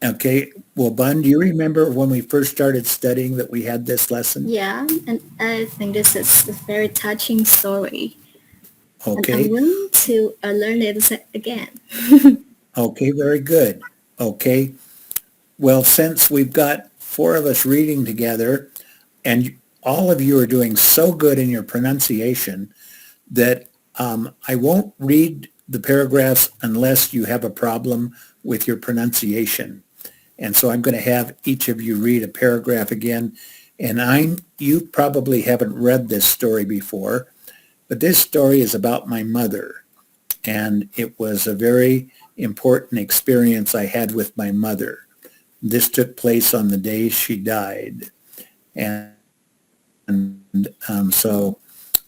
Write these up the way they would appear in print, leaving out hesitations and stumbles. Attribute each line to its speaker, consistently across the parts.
Speaker 1: Okay. Well, Bun, do you remember when we first started studying that we had this lesson?
Speaker 2: Yeah, and I think this is a very touching story. And I'm
Speaker 1: Okay.
Speaker 2: willing to learn it again.
Speaker 1: Okay, very good. Okay. Well, since we've got four of us reading together and all of you are doing so good in your pronunciation that I won't read the paragraphs unless you have a problem with your pronunciation. And so I'm going to have each of you read a paragraph again. And you probably haven't read this story before, but this story is about my mother. And it was a very important experience I had with my mother. This took place on the day she died. And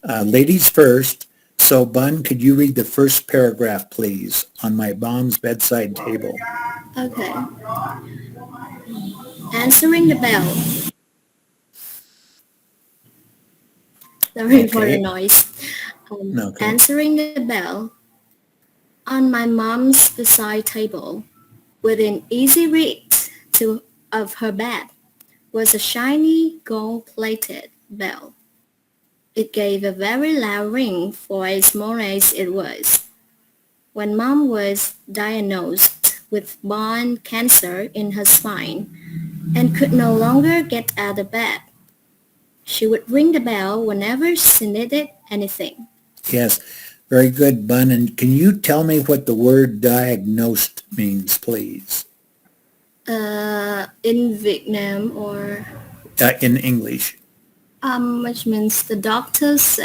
Speaker 1: ladies first. So, Bun, could you read the first paragraph, please, on my mom's bedside table?
Speaker 2: Okay. Answering the bell. Sorry for the
Speaker 1: Okay.
Speaker 2: noise.
Speaker 1: Okay.
Speaker 2: Answering the bell on my mom's bedside table, within easy reach of her bed, was a shiny gold-plated bell. It gave a very loud ring for as small as it was. When Mom was diagnosed with bone cancer in her spine and could no longer get out of bed, she would ring the bell whenever she needed anything.
Speaker 1: Yes. Very good, Bun. And can you tell me what the word diagnosed means, please?
Speaker 2: In Vietnam or
Speaker 1: In English.
Speaker 2: which means the doctors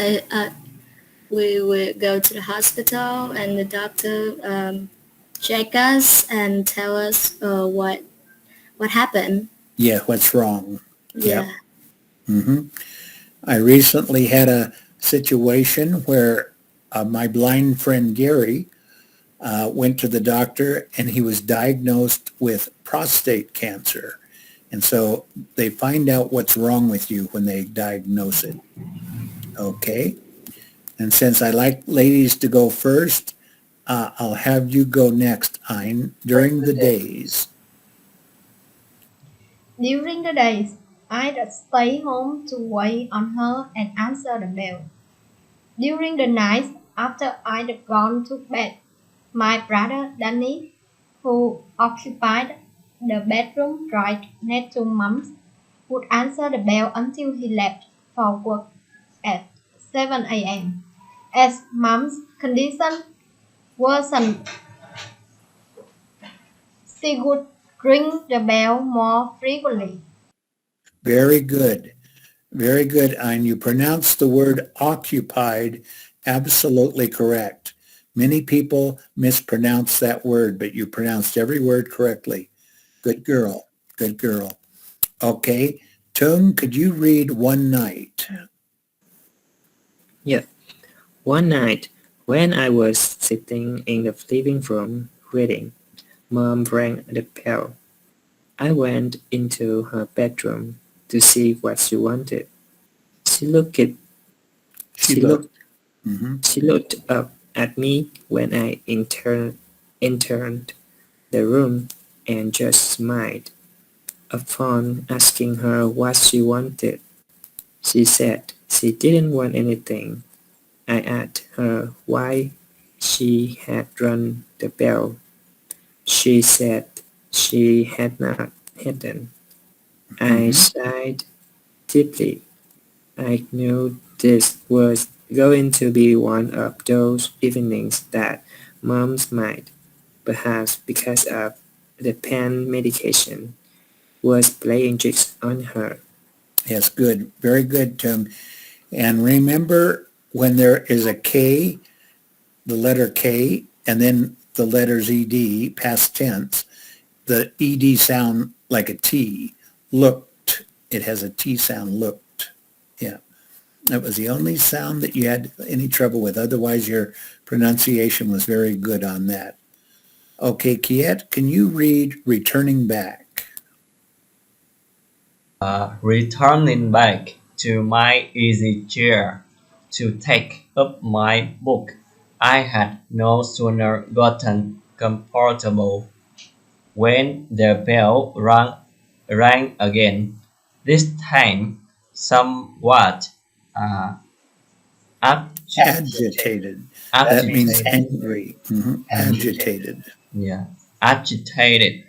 Speaker 2: we will go to the hospital and the doctor check us and tell us what happened.
Speaker 1: Yeah, what's wrong? Yep.
Speaker 2: Yeah.
Speaker 1: Mm-hmm. I recently had a situation where my blind friend Gary went to the doctor and he was diagnosed with prostate cancer. And so they find out what's wrong with you when they diagnose it. Okay? And since I like ladies to go first, I'll have you go next, Ein, during the days.
Speaker 3: During the days, I'd stay home to wait on her and answer the bell. During the nights after I'd gone to bed, my brother Danny, who occupied the bedroom right next to Mom's, would answer the bell until he left for work at 7 a.m. As Mom's condition worsened, she would ring the bell more frequently.
Speaker 1: Very good. Very good, Ein. You pronounced the word occupied absolutely correct. Many people mispronounce that word, but you pronounced every word correctly. Good girl. Good girl. Okay. Tung, could you read One Night?
Speaker 4: Yes. One night, when I was sitting in the living room reading, Mom rang the bell. I went into her bedroom to see what she wanted. She looked it.
Speaker 1: She
Speaker 4: She
Speaker 1: looked.
Speaker 4: looked.
Speaker 1: Mhm.
Speaker 4: She looked up at me when I entered the room and just smiled. Upon asking her what she wanted, she said she didn't want anything. I asked her why she had rung the bell. She said she hadn't. I
Speaker 1: Mhm.
Speaker 4: sighed deeply. I knew this was going to be one of those evenings that Mom's might, perhaps because of the pain medication, was playing tricks on her.
Speaker 1: Yes, good. Very good, Tung. And remember when there is a K, the letter K, and then the letters ED, past tense, the ED sound like a T. Looked. It has a T sound, looked. Yeah. That was the only sound that you had any trouble with. Otherwise, your pronunciation was very good on that. Okay, Kiet, can you read Returning Back?
Speaker 5: Returning back to my easy chair to take up my book, I had no sooner gotten comfortable when the bell rang again, this time somewhat
Speaker 1: Agitated. That means angry. Agitated.
Speaker 5: Yeah, agitated.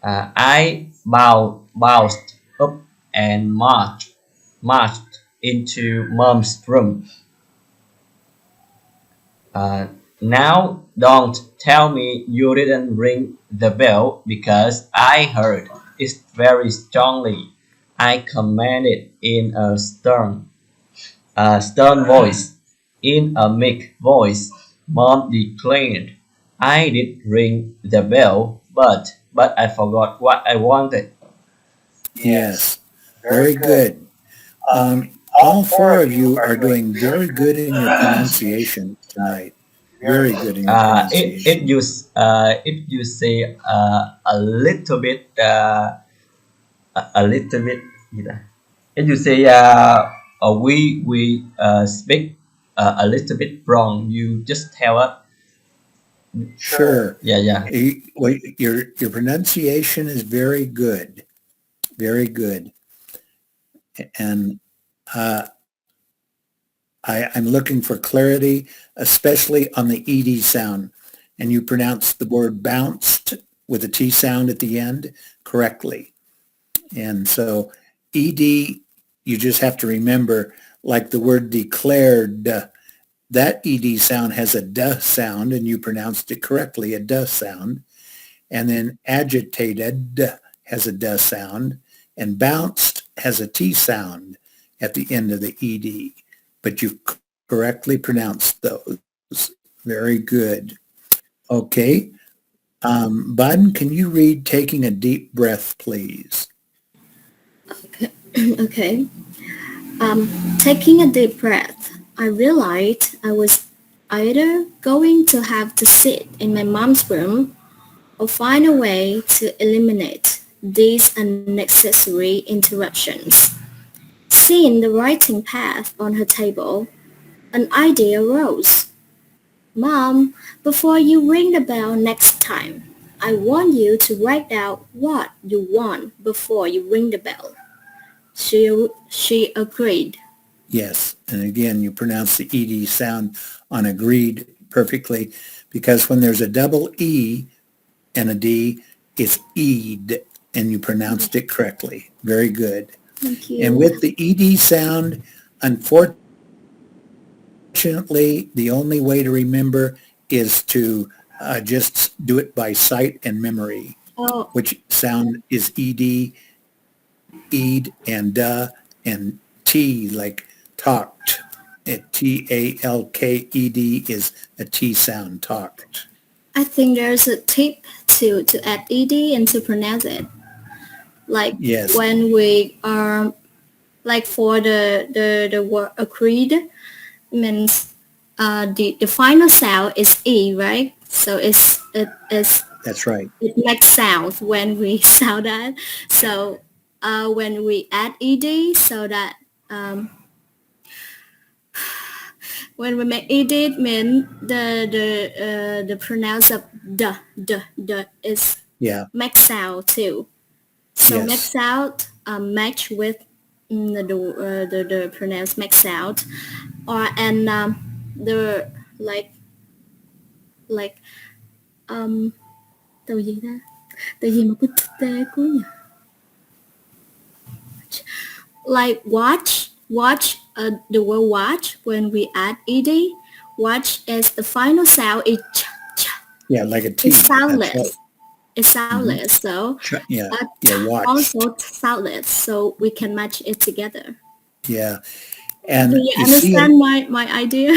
Speaker 5: I bounced up and marched into Mom's room. Now don't tell me you didn't ring the bell because I heard it very strongly. I commanded in a stern voice. In a meek voice, Mom declared, I did ring the bell, but I forgot what I wanted.
Speaker 1: Yes. Very good. All four of you are doing very good in your pronunciation tonight. Very good in your pronunciation.
Speaker 5: If you say a little bit a little bit gì ta? If you say we speak a little bit wrong, you just tell us.
Speaker 1: Sure.
Speaker 5: Yeah.
Speaker 1: Your pronunciation is very good. Very good. And I'm looking for clarity, especially on the ED sound. And you pronounce the word bounced with a T sound at the end correctly. And so ED, you just have to remember, like the word declared, that ED sound has a duh sound, and you pronounced it correctly, a duh sound. And then agitated has a duh sound, and bounced has a T sound at the end of the ED. But you correctly pronounced those. Very good. Okay. Bud, can you read Taking a Deep Breath, please?
Speaker 2: Okay. Taking a deep breath, I realized I was either going to have to sit in my mom's room or find a way to eliminate these unnecessary interruptions. Seeing the writing pad on her table, an idea arose. Mom, before you ring the bell next time, I want you to write out what you want before you ring the bell. She agreed.
Speaker 1: Yes. And again, you pronounce the ED sound on agreed perfectly, because when there's a double E and a D, it's ED, and you pronounced it correctly. Very good.
Speaker 2: Thank you.
Speaker 1: And with the ED sound, unfortunately, the only way to remember is to just do it by sight and memory.
Speaker 2: Oh,
Speaker 1: Which sound is ED, ED, and T, like talked. TALKED is a T sound, talked.
Speaker 2: I think there's a tip to add ed and to pronounce it. Like
Speaker 1: Yes.
Speaker 2: when we like for the word agreed means the final sound is e, right? So it's
Speaker 1: That's right.
Speaker 2: it makes sound when we sound that. So when we add ed, so that when we make ed, it means the pronounce of the is
Speaker 1: Yeah.
Speaker 2: make sound too. So
Speaker 1: Yes.
Speaker 2: make sound match with the pronounce make sound, or and the like từ gì ta, từ gì mà cứ t cuối nhỉ, like watch the word watch, when we add ed, watch is the final sound is
Speaker 1: Yeah, like a T.
Speaker 2: it's soundless.
Speaker 1: That's right.
Speaker 2: It's soundless, so
Speaker 1: Yeah. Watch.
Speaker 2: also soundless, so we can match it together.
Speaker 1: Yeah. And
Speaker 2: Do you
Speaker 1: you see
Speaker 2: understand my idea?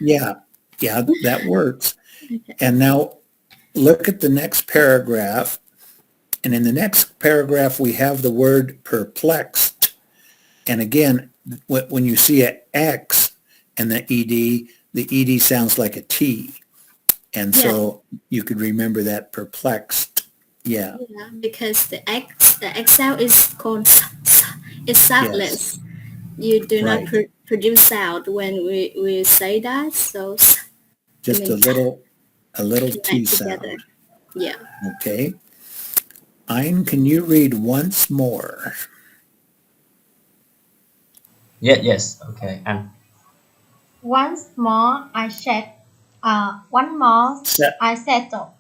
Speaker 1: Yeah, that works.
Speaker 2: Okay.
Speaker 1: And now look at the next paragraph. And in the next paragraph, we have the word perplexed. And again, when you see an X and the ED sounds like a T. And so you could remember that, perplexed. Yeah.
Speaker 2: Yeah, because the XL is called it's soundless. You do not
Speaker 1: Right.
Speaker 2: produce sound when we say that, so
Speaker 1: Just a little T sound.
Speaker 2: together. Yeah.
Speaker 1: Okay. Ein, can you read once more?
Speaker 5: Yes. Okay. And
Speaker 3: Once more I one more I settled,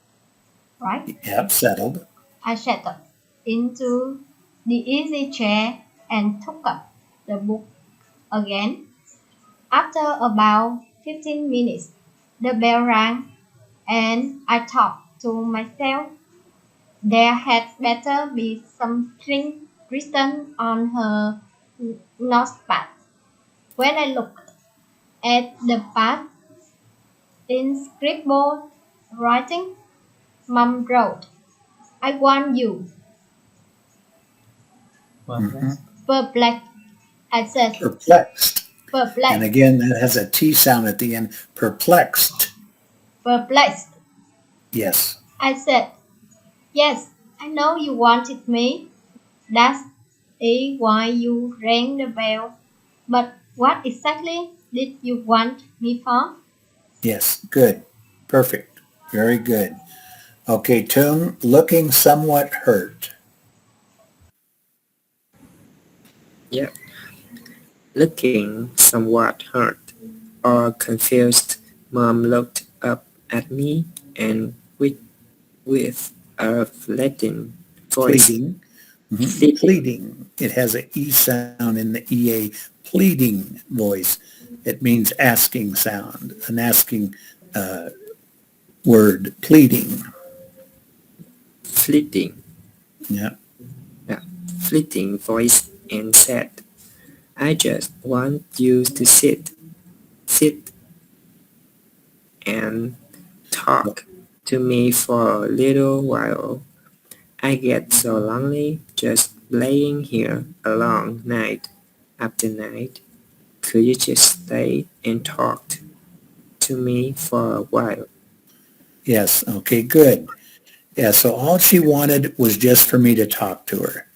Speaker 3: right?
Speaker 1: Yep, settled.
Speaker 3: I settled into the easy chair and took up the book again. After about 15 minutes, the bell rang, and I thought to myself, there had better be something written on her notepad. When I looked at the pad in scribbled writing, Mom wrote, I want you. Perplexed, I said.
Speaker 1: Perplexed. And
Speaker 3: Perplexed.
Speaker 1: again, that has a T sound at the end. Perplexed.
Speaker 3: Perplexed.
Speaker 1: Yes.
Speaker 3: I said, yes, I know you wanted me. That's why you rang the bell. But what exactly did you want me for?
Speaker 1: Yes. Good. Perfect. Very good. Okay, Tung, looking somewhat hurt.
Speaker 4: Yep. Looking somewhat hurt or confused, Mom looked up at me and with a flattened voice.
Speaker 1: Pleading. Mm-hmm. Pleading. It has an E sound in the EA. Pleading voice. It means asking sound. An asking word. Pleading.
Speaker 4: Fleeting.
Speaker 1: Yeah.
Speaker 4: Fleeting voice and said, I just want you to sit and talk to me for a little while. I get so lonely just laying here alone night after night. Could you just stay and talk to me for a while?
Speaker 1: Yes. Okay, good. Yeah, so all she wanted was just for me to talk to her.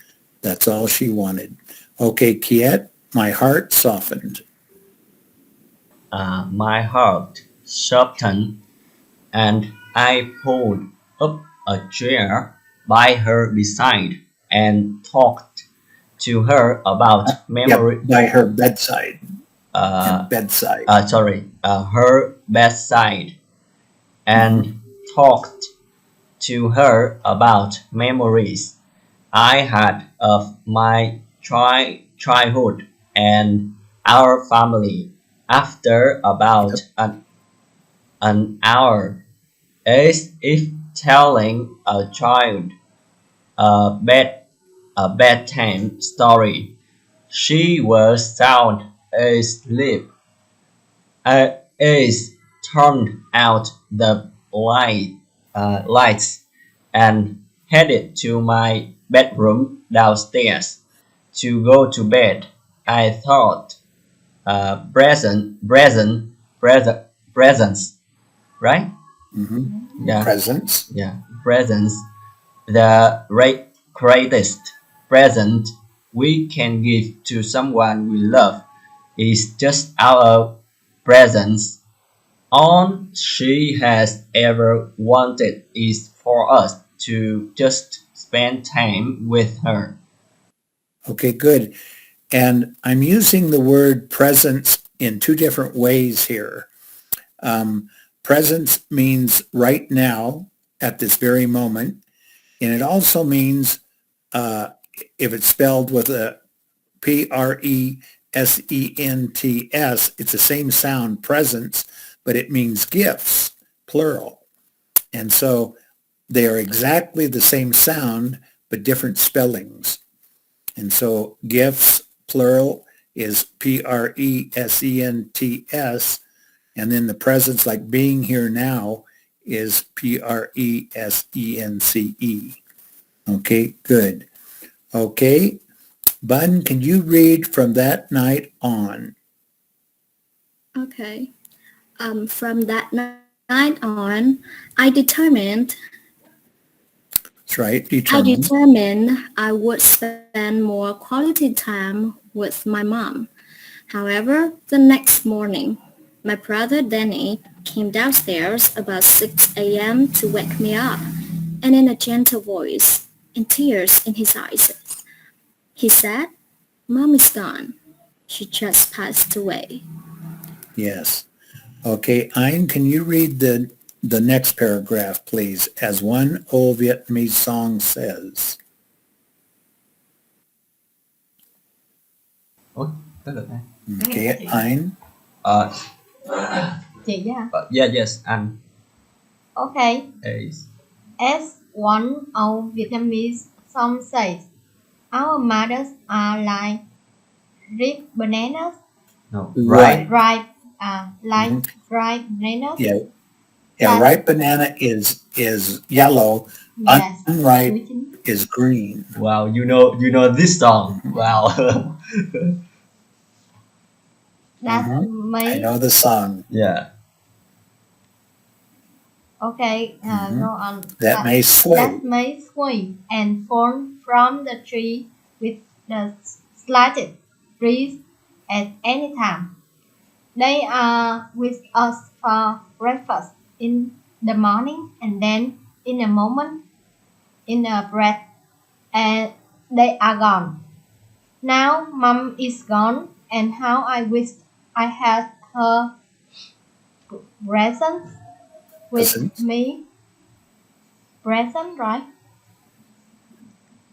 Speaker 1: That's all she wanted. Okay, Kiet, my heart softened.
Speaker 5: my heart softened, and I pulled up a chair by her bedside and talked to her about memory.
Speaker 1: By her bedside. Bedside.
Speaker 5: Her bedside, and talked to her about memories I had of my childhood and our family. After about an hour, as if telling a child a bedtime story, she was sound asleep. As turned out the lights and headed to my bedroom downstairs to go to bed. I thought, presents, right? Yeah,
Speaker 1: Presents.
Speaker 5: yeah, presents. The greatest present we can give to someone we love is just our presence. All she has ever wanted is for us to just spend time with her.
Speaker 1: Okay, good. And I'm using the word presence in two different ways here. Presence means right now, at this very moment, and it also means, if it's spelled with a Presents, it's the same sound, presence, but it means gifts, plural. And so they are exactly the same sound, but different spellings. And so gifts, plural, is Presents, and then the presence, like being here now, is Presence. Okay, good. Okay, Bun, can you read from that night on?
Speaker 2: Okay. From that night on, I determined
Speaker 1: That's right,
Speaker 2: I determined I would spend more quality time with my mom. However, the next morning, my brother Danny came downstairs about 6 a.m. to wake me up, and in a gentle voice, and tears in his eyes. He said, "Mom is gone. She just passed away."
Speaker 1: Yes. Okay, Ein, can you read the next paragraph, please? As one old Vietnamese song says.
Speaker 5: Ủa, tới lượt này.
Speaker 1: Okay, Ein.
Speaker 3: Chị chứ hả?
Speaker 5: Yeah, yes, anh.
Speaker 3: Okay.
Speaker 5: Is.
Speaker 3: As one old Vietnamese song says, our mothers are like ripe bananas.
Speaker 5: No,
Speaker 1: Right.
Speaker 5: right.
Speaker 3: Like ripe bananas.
Speaker 1: Yeah.
Speaker 3: Yes.
Speaker 1: Ripe banana is yellow.
Speaker 3: Yes.
Speaker 1: Unripe is green.
Speaker 5: Wow, you know this song. Wow.
Speaker 3: That's
Speaker 1: I
Speaker 3: me.
Speaker 1: know the song.
Speaker 5: Yeah.
Speaker 3: Okay, go on.
Speaker 1: That may sway.
Speaker 3: That may swing and fall from the tree with the slightest breeze at any time. They are with us for breakfast in the morning and then in a moment, in a breath, and they are gone. Now Mom is gone, and how I wish I had her presence with
Speaker 1: Presence.
Speaker 3: me. Present, right?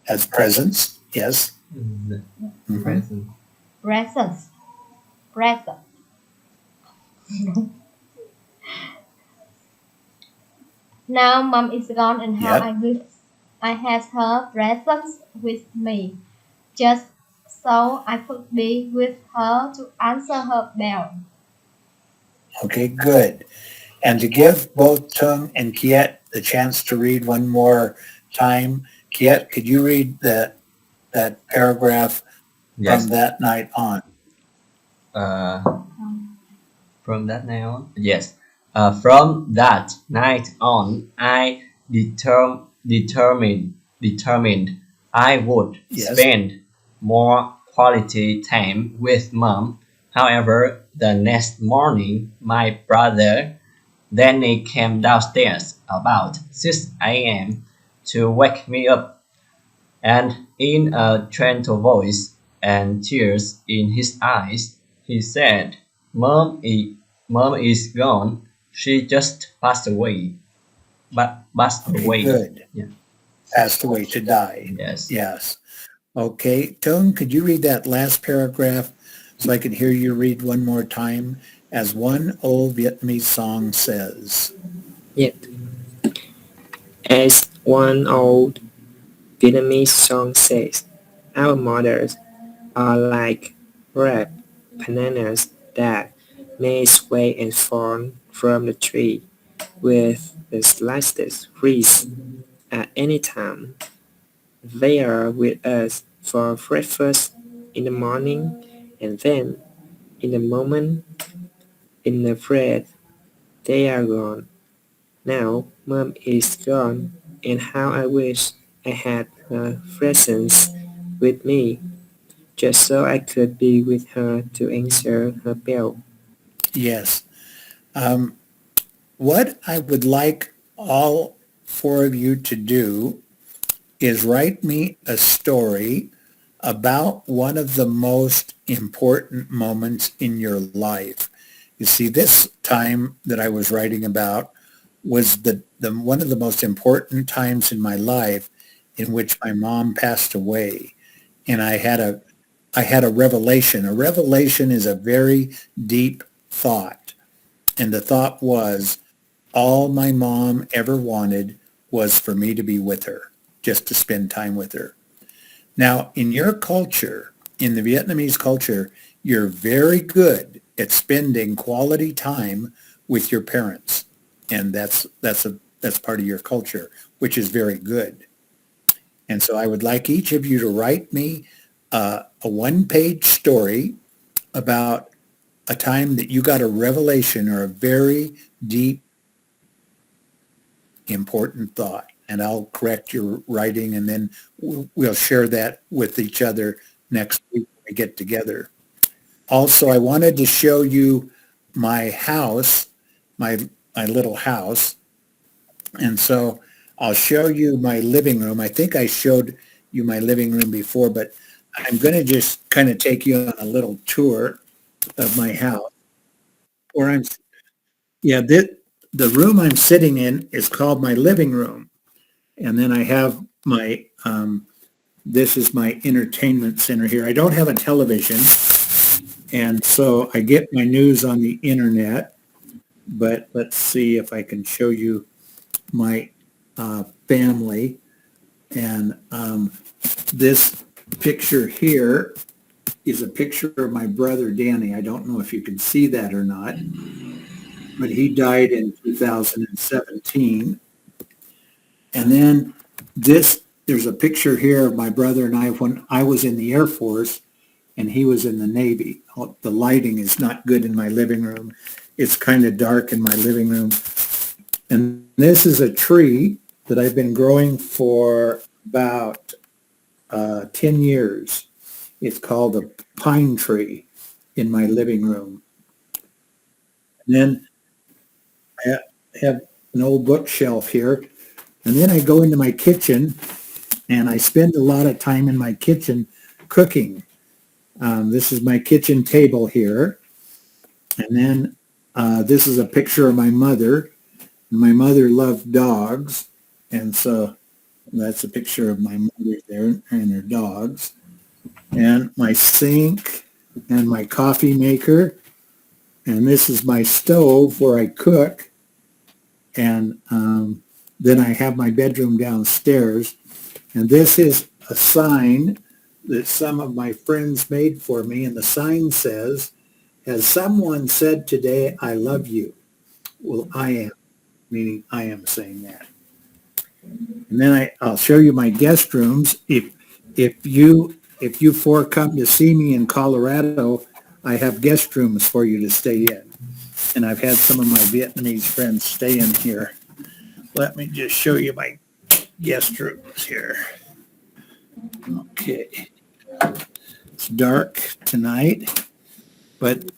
Speaker 1: As presents, yes.
Speaker 5: Present.
Speaker 3: Presence. Present. Now Mom is gone, and how
Speaker 1: Yep.
Speaker 3: I wish I had her presence with me, just so I could be with her to answer her bell.
Speaker 1: Okay, good. And to give both Tung and Kiet the chance to read one more time, Kiet, could you read that paragraph
Speaker 5: Yes.
Speaker 1: from that night on?
Speaker 5: From that night on? Yes. From that night on, I determined I would
Speaker 1: Yes.
Speaker 5: spend more quality time with Mom. However, the next morning, my brother Danny came downstairs about 6 a.m. to wake me up, and in a gentle voice and tears in his eyes, he said, Mom is gone. She just passed away. Passed
Speaker 1: Okay,
Speaker 5: away.
Speaker 1: good.
Speaker 5: Yeah.
Speaker 1: Passed away to die.
Speaker 5: Yes.
Speaker 1: Yes. Okay, Tung, could you read that last paragraph so I could hear you read one more time? As one old Vietnamese song says.
Speaker 4: Yet, as one old Vietnamese song says, our mothers are like ripe bananas that may sway and fall from the tree with the slightest breeze at any time. They are with us for breakfast in the morning, and then, in a moment, in a breath, they are gone. Now Mom is gone, and how I wish I had her presence with me, just so I could be with her to answer her bell.
Speaker 1: Yes. What I would like all four of you to do is write me a story about one of the most important moments in your life. You see, this time that I was writing about was the one of the most important times in my life in which my mom passed away. And I had a revelation. A revelation is a very deep thought. And the thought was, all my mom ever wanted was for me to be with her, just to spend time with her. Now, in your culture, in the Vietnamese culture, you're very good at spending quality time with your parents. And that's part of your culture, which is very good. And so I would like each of you to write me a one-page story about a time that you got a revelation or a very deep, important thought. And I'll correct your writing, and then we'll share that with each other next week when we get together. Also, I wanted to show you my house, my little house. And so I'll show you my living room. I think I showed you my living room before, but I'm going to just kind of take you on a little tour of my house. The room I'm sitting in is called my living room. And then I have my, this is my entertainment center here. I don't have a television, and so I get my news on the internet, but let's see if I can show you my family. And this picture here is a picture of my brother Danny. I don't know if you can see that or not, but he died in 2017. And then there's a picture here of my brother and I when I was in the Air Force and he was in the Navy. The lighting is not good in my living room. It's kind of dark in my living room. And this is a tree that I've been growing for about 10 years. It's called a pine tree in my living room. And then I have an old bookshelf here. And then I go into my kitchen and I spend a lot of time in my kitchen cooking. This is my kitchen table here. And then this is a picture of my mother. My mother loved dogs. And so that's a picture of my mother there and her dogs. And my sink and my coffee maker. And this is my stove where I cook. And then I have my bedroom downstairs. And this is a sign that some of my friends made for me. And the sign says, "Has someone said today, I love you?" Well, I am, meaning I am saying that. And then I'll show you my guest rooms. If you four come to see me in Colorado, I have guest rooms for you to stay in. And I've had some of my Vietnamese friends stay in here. Let me just show you my guest rooms here. Okay. It's dark tonight, but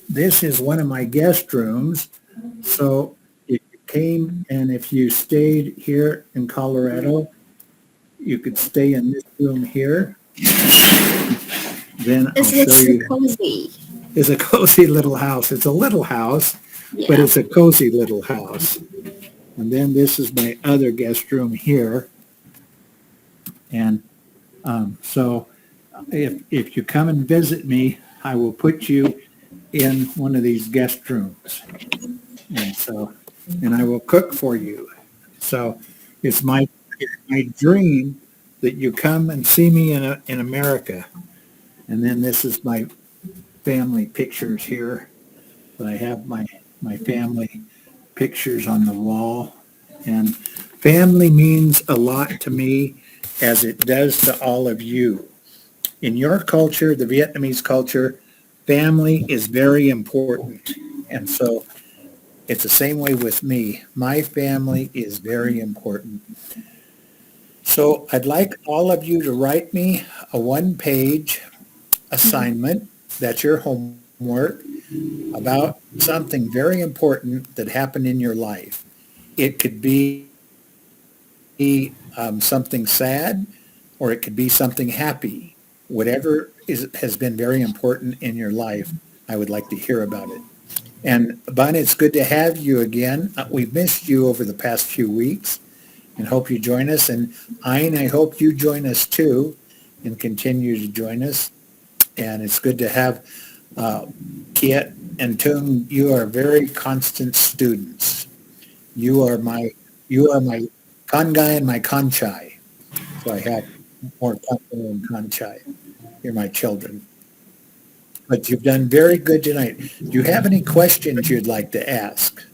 Speaker 1: this is one of my guest rooms. So if you came and if you stayed here in Colorado, you could stay in this room here. Then I'll show you.
Speaker 2: Cozy.
Speaker 1: It's a cozy little house. It's a little house, but it's a cozy little house. And then this is my other guest room here. And so if you come and visit me, I will put you in one of these guest rooms. And I will cook for you. So it's my dream that you come and see me in America. And then this is my family pictures here. But I have my family pictures on the wall. And family means a lot to me, as it does to all of you. In your culture, the Vietnamese culture, family is very important. And so it's the same way with me. My family is very important. So I'd like all of you to write me a one-page assignment, that's your homework, about something very important that happened in your life. It could be something sad, or it could be something happy. Whatever has been very important in your life, I would like to hear about it. And Bun, it's good to have you again. We've missed you over the past few weeks and hope you join us. And Ein, I hope you join us too and continue to join us. And it's good to have Kiet and Tung. You are very constant students. You are my Kangai and my Kanchai. So I have more Kangai and Kanchai. You're my children. But you've done very good tonight. Do you have any questions you'd like to ask?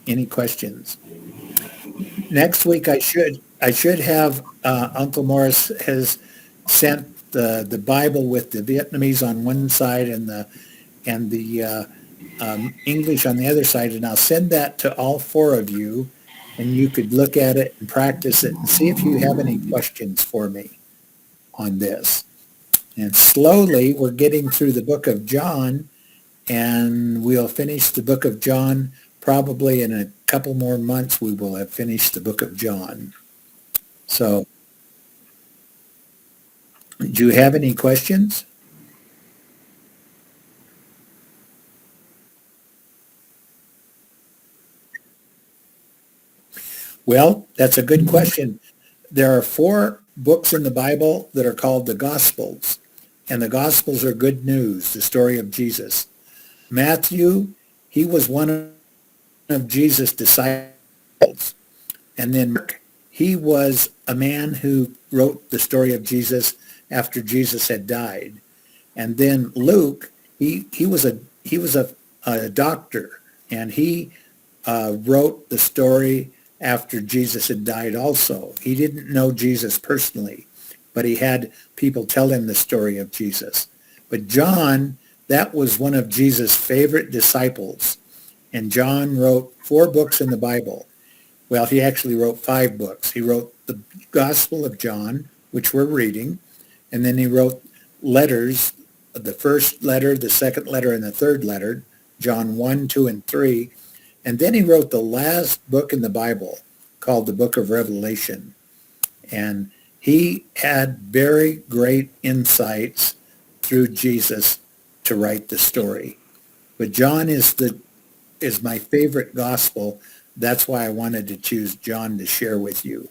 Speaker 1: Any questions? Next week I should have Uncle Morris has sent the Bible with the Vietnamese on one side and the English on the other side, and I'll send that to all four of you, and you could look at it and practice it and see if you have any questions for me on this. And slowly we're getting through the book of John, and we'll finish the book of John probably in a couple more months we will have finished the book of John. So, do you have any questions? Well, that's a good question. There are 4 books in the Bible that are called the Gospels, and the Gospels are good news, the story of Jesus. Matthew, he was one of Jesus' disciples. And then Mark, he was a man who wrote the story of Jesus after Jesus had died. And then Luke, he was a doctor, and he wrote the story after Jesus had died also. He didn't know Jesus personally, but he had people tell him the story of Jesus. But John, that was one of Jesus' favorite disciples. And John wrote 4 books in the Bible. Well, he actually wrote 5 books. He wrote the Gospel of John, which we're reading, and then he wrote letters, the first letter, the second letter, and the third letter, John 1, 2, and 3. And then he wrote the last book in the Bible called the Book of Revelation. And he had very great insights through Jesus to write the story. But John is my favorite gospel. That's why I wanted to choose John to share with you.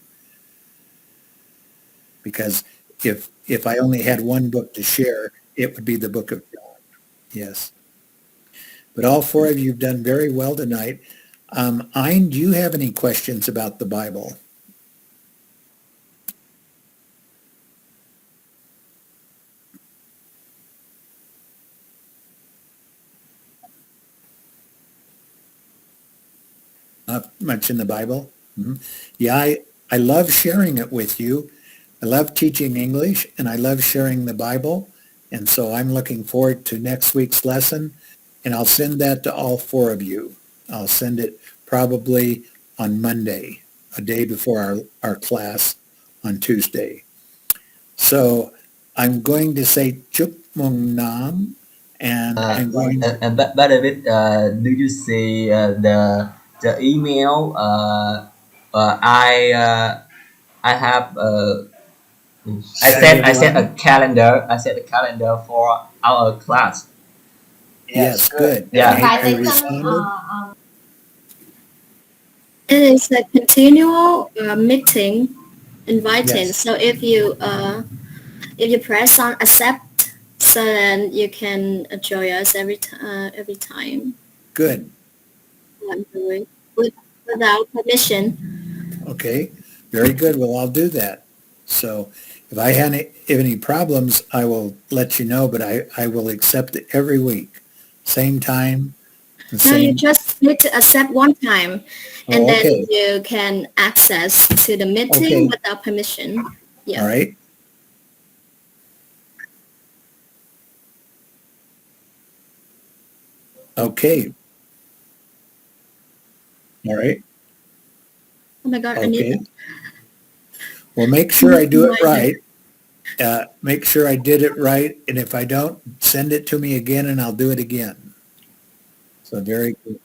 Speaker 1: Because if I only had one book to share, it would be the book of John. Yes. But all 4 of you have done very well tonight. Ein, do you have any questions about the Bible? Not much in the Bible? Mm-hmm. Yeah, I love sharing it with you. I love teaching English, and I love sharing the Bible. And so I'm looking forward to next week's lesson, and I'll send that to all 4 of you. I'll send it probably on Monday, a day before our class on Tuesday. So I'm going to say chúc mừng năm, and I'm going.
Speaker 5: But David, do you see the email? I have. I set a calendar. I set a calendar for our class.
Speaker 1: Yes, good.
Speaker 5: Yeah.
Speaker 1: I responded.
Speaker 2: It is a continual meeting inviting.
Speaker 1: Yes.
Speaker 2: So if you press on accept, so then you can join us every time.
Speaker 1: Good.
Speaker 2: I'm doing without permission.
Speaker 1: Okay, very good. Well, I'll do that. So if I have any problems, I will let you know, but I will accept it every week. Same time.
Speaker 2: No, you just need to accept one time, and then
Speaker 1: okay.
Speaker 2: you can access to the meeting without permission. Yeah.
Speaker 1: All right. Okay. All right.
Speaker 2: Oh my God, I need
Speaker 1: Okay. Well, make sure I do it right. Make sure I did it right, and if I don't, send it to me again, and I'll do it again. So very good.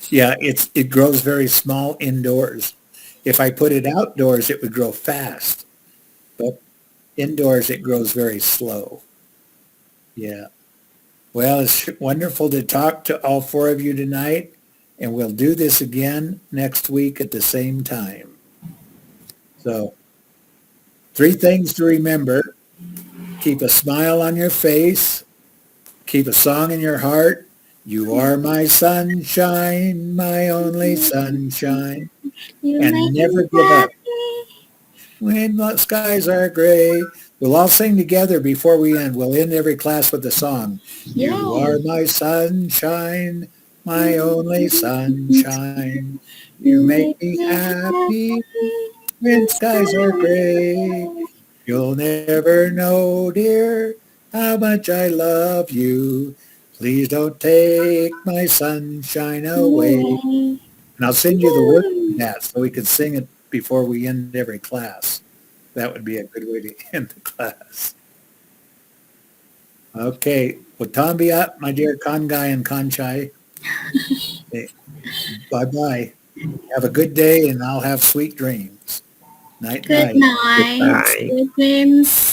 Speaker 1: Yeah, it grows very small indoors. If I put it outdoors, it would grow fast, but indoors it grows very slow. Yeah. Well, it's wonderful to talk to all 4 of you tonight, and we'll do this again next week at the same time. So 3 things to remember. Keep a smile on your face. Keep a song in your heart. You are my sunshine, my only sunshine. And never give up. When the skies are gray. We'll all sing together before we end. We'll end every class with a song.
Speaker 2: Yeah.
Speaker 1: You are my sunshine, my only sunshine. You make me happy when skies are gray. You'll never know, dear, how much I love you. Please don't take my sunshine away. And I'll send you the word for that so we can sing it before we end every class. That would be a good way to end the class. Okay. Watambia, my dear Kangai and Kanchai. Okay. Bye-bye. Have a good day, and I'll have sweet dreams. Night,
Speaker 2: Good
Speaker 1: night.
Speaker 2: night.
Speaker 4: Goodbye.
Speaker 2: Sweet dreams.